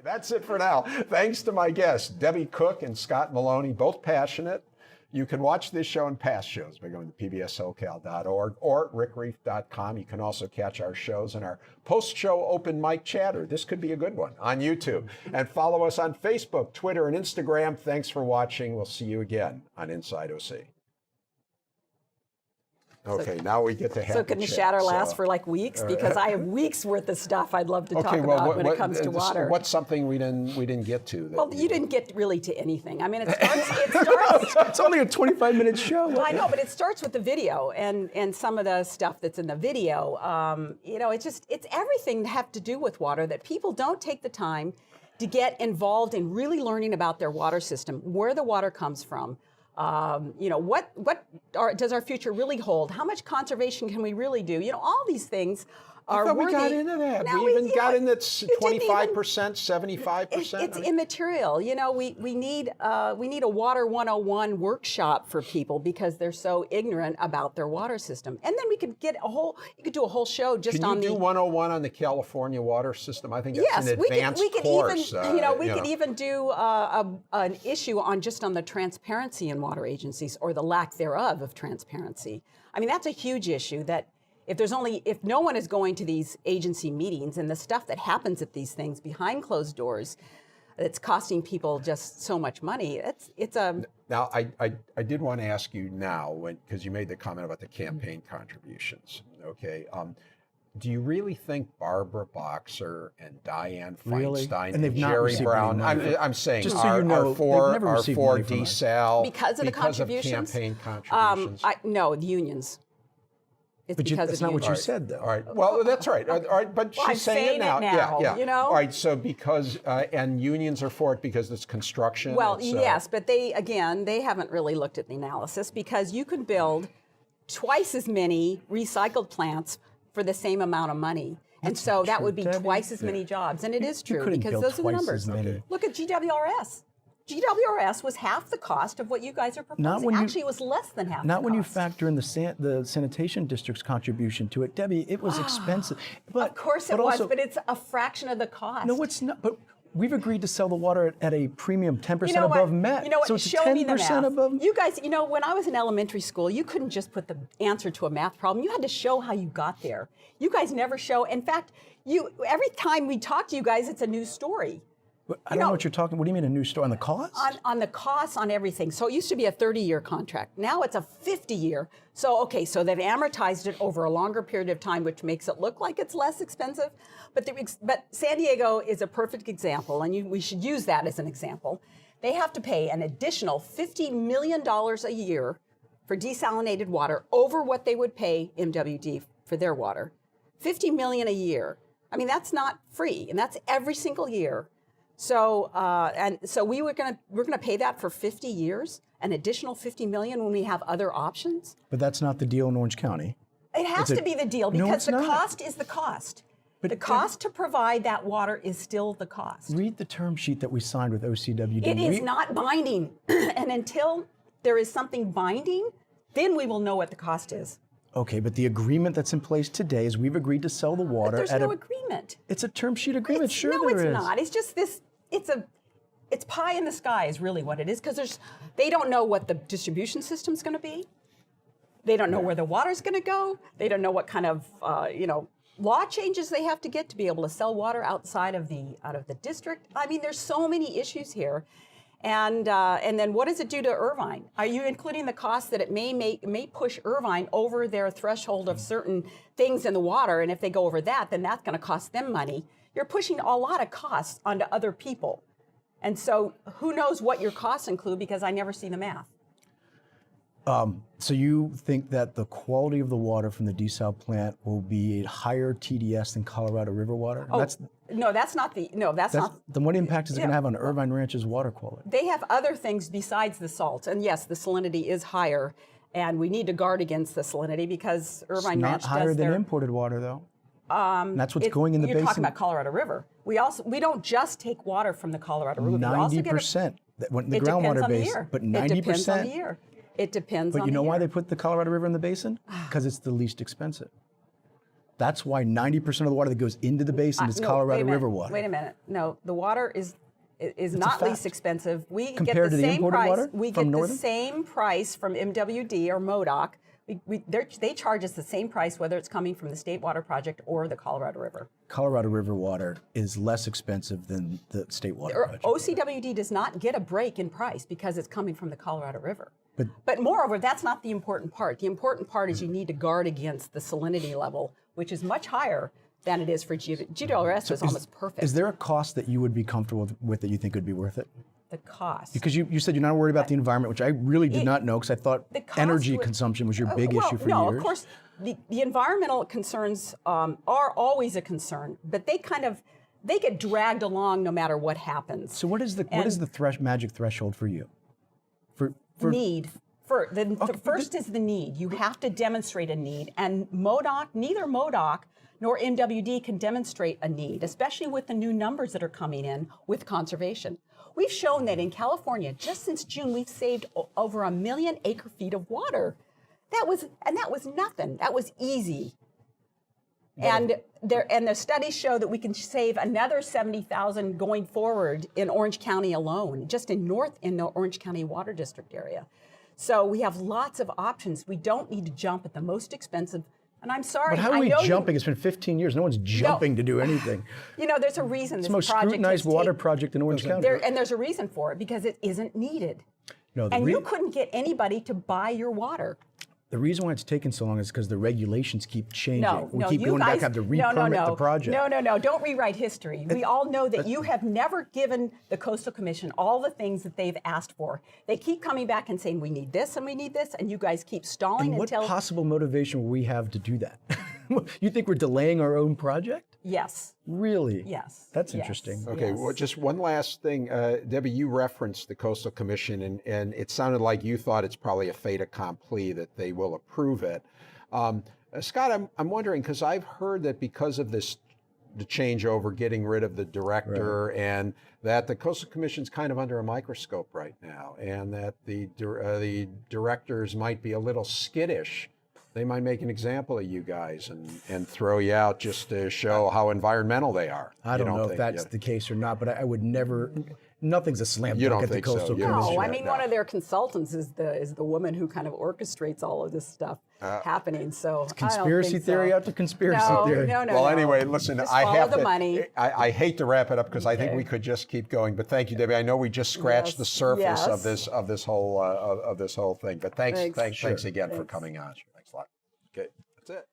That's it for now. Thanks to my guests, Debbie Cook and Scott Maloni, both passionate. You can watch this show and past shows by going to pbssocal.org or rickreiff.com. You can also catch our shows in our post-show open mic chatter. This could be a good one on YouTube. And follow us on Facebook, Twitter, and Instagram. Thanks for watching. We'll see you again on Inside OC. Okay, now we get to have So can the chatter last for like weeks? Because I have weeks worth of stuff I'd love to talk about when it comes to water. What's something we didn't get to? Well, you didn't get really to anything. I mean, it starts it's only a 25-minute show. Well, I know, but it starts with the video and some of the stuff that's in the video. You know, it's everything that have to do with water that people don't take the time to get involved in really learning about their water system, where the water comes from. You know, what does our future really hold? How much conservation can we really do? You know, all these things are worthy. We got into that. No, we even got into 25%, 75%. It's immaterial. You know, we need a Water 101 workshop for people because they're so ignorant about their water system. And then we could get you could do a whole show just on the... Can you do 101 on the California water system? I think that's an advanced course. We could even do an issue on the transparency in water agencies or the lack thereof of transparency. I mean, that's a huge issue that if no one is going to these agency meetings and the stuff that happens at these things behind closed doors, it's costing people just so much money. It's a... Now, I did want to ask you now, because you made the comment about the campaign contributions, okay? Do you really think Barbara Boxer and Dianne Feinstein and Jerry Brown, I'm saying, just so you know, are for Desal because of the contributions? Campaign contributions? No, the unions. It's but because that's of not what you unions. said, though. All right. Well, that's right. All right, but she's saying it now. Yeah. You know. All right. So because and unions are for it because it's construction. Well, yes, but they haven't really looked at the analysis because you could build twice as many recycled plants for the same amount of money. And so that would be twice as many jobs. And it is true because those are the numbers. Look at GWRS. GWRS was half the cost of what you guys are proposing. Actually, it was less than half the cost. Not when you factor in the sanitation district's contribution to it. Debbie, it was expensive. But, of course it was, but it's a fraction of the cost. No, it's not. But we've agreed to sell the water at a premium 10% above MET. You know what? So it's Show me the math. Above. You guys, you know, when I was in elementary school, you couldn't just put the answer to a math problem. You had to show how you got there. You guys never show. In fact, every time we talk to you guys, it's a new story. I don't know what you're talking. What do you mean a new store on the cost? On the costs on everything. So it used to be a 30-year contract. Now it's a 50-year. So so they've amortized it over a longer period of time, which makes it look like it's less expensive. But San Diego is a perfect example, and we should use that as an example. They have to pay an additional $50 million a year for desalinated water over what they would pay MWD for their water. $50 million a year. I mean, that's not free, and that's every single year. So we're gonna pay that for 50 years, an additional $50 million when we have other options. But that's not the deal in Orange County. It has to be the deal because the cost is the cost. But the cost to provide that water is still the cost. Read the term sheet that we signed with OCWD. It is not binding, and until there is something binding, then we will know what the cost is. Okay, but the agreement that's in place today is we've agreed to sell the water. But there's no agreement. It's a term sheet agreement. Sure, there is. No, it's not. It's just this. It's pie in the sky is really what it is because they don't know what the distribution system's going to be. They don't know where the water's going to go. They don't know what kind of law changes they have to get to be able to sell water outside of the district. I mean, there's so many issues here. And then what does it do to Irvine? Are you including the cost that it may push Irvine over their threshold of certain things in the water? And if they go over that, then that's going to cost them money. You're pushing a lot of costs onto other people. And so who knows what your costs include because I never see the math. So you think that the quality of the water from the desal plant will be a higher TDS than Colorado River water? Oh, that's not. Then what impact is it going to have on Irvine Ranch's water quality? They have other things besides the salt. And yes, the salinity is higher. And we need to guard against the salinity because Irvine Ranch does not higher than imported water, though. And that's what's going in the basin. You're talking about Colorado River. We don't just take water from the Colorado River. 90%. The groundwater basin, but 90%. It depends on the year. It depends on the year. But you know why they put the Colorado River in the basin? Because it's the least expensive. That's why 90% of the water that goes into the basin is No, Colorado wait a minute, River water. Wait a minute. No, the water is not fact. least expensive. We Compared get to the the same imported price. water We from get Northern? the same price from MWD or MODOC. They charge us the same price whether it's coming from the State Water Project or the Colorado River. Colorado River water is less expensive than the state water Or project. OCWD does not get a break in price because it's coming from the Colorado River. But moreover, that's not the important part. The important part is you need to guard against the salinity level, which is much higher than it is for GWRS is almost perfect. Is there a cost that you would be comfortable with that you think would be worth it? The cost. Because you said you're not worried about the environment, which I really did not know, because I thought the cost energy would- consumption was your big Well, issue for no, years. of course, the environmental concerns are always a concern, but they get dragged along no matter what happens. So what is the magic threshold for you? For Need. The first is the need. You have to demonstrate a need, and neither MODOC nor MWD can demonstrate a need, especially with the new numbers that are coming in with conservation. We've shown that in California, just since June, we've saved over 1 million acre-feet of water. That was nothing. That was easy. And the studies show that we can save another 70,000 going forward in Orange County alone, just in the Orange County Water District area. So we have lots of options. We don't need to jump at the most expensive. And I'm sorry. But how are we jumping? It's been 15 years. No one's jumping to do anything. You know, there's a reason It's this the most project scrutinized has water project in Orange County. and there's a reason for it, because it isn't needed. No, And you couldn't get anybody to buy your water. The reason why it's taken so long is because the regulations keep changing. No, we no, keep you going guys, back, have to re-permit the project. No, don't rewrite history. We all know that you have never given the Coastal Commission all the things that they've asked for. They keep coming back and saying, we need this and we need this, and you guys keep stalling And what until... possible motivation will we have to do that? You think we're delaying our own project? Yes. Really? Yes. That's Yes. interesting. Okay, Yes. well, just one last thing. Debbie, you referenced the Coastal Commission, and it sounded like you thought it's probably a fait accompli that they will approve it. Scott, I'm wondering, because I've heard that because of the changeover, getting rid of the director, and that the Coastal Commission's kind of under a microscope right now, and that the directors might be a little skittish. They might make an example of you guys and throw you out just to show how environmental they are. I don't know if that's the case or not, but I would never. Nothing's a slam You dunk don't at the think so. Coastal You don't Commission. No, I Yeah, mean, no. one of their consultants is the woman who kind of orchestrates all of this stuff happening. So Conspiracy I don't think theory so. after conspiracy No, theory. no. Well, anyway, listen, Just I follow have the to. money. I hate to wrap it up because I think we could just keep going. But thank you, Debbie. I know we just scratched the surface of yes. this whole thing. But thanks again for Thanks. coming on. Thanks a lot. Okay, that's it.